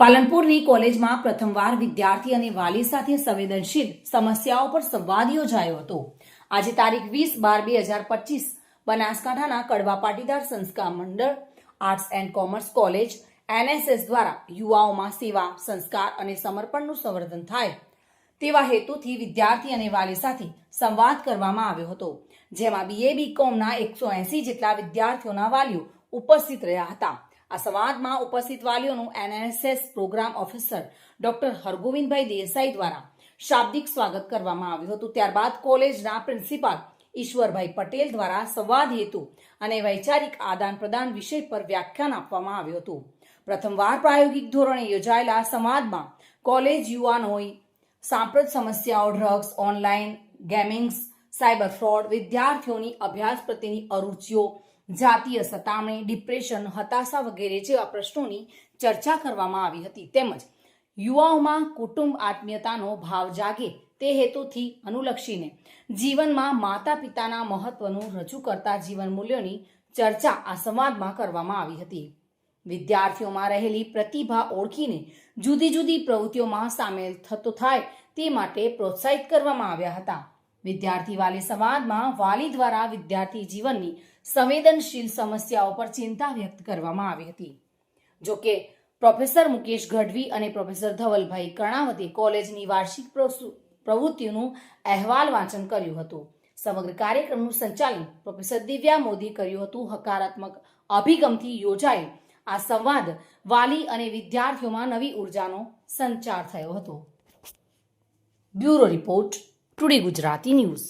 પાલનપુરની કોલેજમાં પ્રથમવાર વિદ્યાર્થી અને વાલી સાથે સંવેદનશીલ સમસ્યાઓ પર સંવાદ યોજાયો હતો। આજે તારીખ 20/12/2025 બનાસકાંઠાના કડવા પાટીદાર સંસ્કાર મંડળ arts and commerce college NSS દ્વારા યુવાઓમાં સેવા, સંસ્કાર અને સમર્પણનું સંવર્ધન થાય તેવા હેતુથી વિદ્યાર્થી અને વાલી સાથે સંવાદ કરવામાં આવ્યો હતો, જેમાં BA BComના 180 જેટલા વિદ્યાર્થીઓના વાલીઓ ઉપસ્થિત રહ્યા હતા। આ સંવાદમાં ઉપસ્થિત વાલીઓનું NSS programme officer doctor હરગોવિંદભાઈ Desai દ્વારા શાબ્દિક સ્વાગત કરવામાં આવ્યું હતું। ત્યારબાદ કોલેજના પ્રિન્સિપાલ ઈશ્વરભાઈ પટેલ દ્વારા સંવાદ હેતુ અને વૈચારિક આદાન પ્રદાન વિષય પર વ્યાખ્યાન આપવામાં આવ્યું હતું। પ્રથમવાર પ્રાયોગિક ધોરણે યોજાયેલા સંવાદમાં કોલેજ યુવાનોએ સાંપ્રત સમસ્યાઓ, ડ્રગ્સ, ઓનલાઈન ગેમિંગ્સ, સાયબર ફ્રોડ, વિદ્યાર્થીઓની અભ્યાસ પ્રત્યેની અરુચિઓ, જાતીય સતામણી, ડિપ્રેશન, હતાશા વગેરે જેવા પ્રશ્નોની ચર્ચા કરવામાં આવી હતી। તેમજ યુવાઓમાં કુટુંબ આત્મીયતાનો ભાવ જાગે તે હેતુથી અનુલક્ષીને જીવનમાં માતા પિતાના મહત્વનું રજૂ કરતા જીવન મૂલ્યોની ચર્ચા આ સંવાદમાં કરવામાં આવી હતી। વિદ્યાર્થીઓમાં રહેલી પ્રતિભા ઓળખીને જુદી જુદી પ્રવૃત્તિઓમાં સામેલ થતો થાય તે માટે પ્રોત્સાહિત કરવામાં આવ્યા હતા। વિદ્યાર્થી વાલી સંવાદમાં વાલી દ્વારા વિદ્યાર્થી જીવનની સંવેદનશીલ સમસ્યાઓ પર ચિંતા વ્યક્ત કરવામાં આવી હતી। જોકે પ્રોફેસર મુકેશ ગઢવી અને પ્રોફેસર ધવલભાઈ કર્ણાવતે કોલેજની વાર્ષિક પ્રવૃત્તિઓનું અહેવાલ વાંચન કર્યું હતું। સમગ્ર કાર્યક્રમનું સંચાલન પ્રોફેસર દિવ્યા મોદી કર્યું હતું। હકારાત્મક અભિગમથી યોજાયેલ આ સંવાદ વાલી અને વિદ્યાર્થીઓમાં નવી ઉર્જાનો સંચાર થયો હતો। Bureau report, today Gujarati news.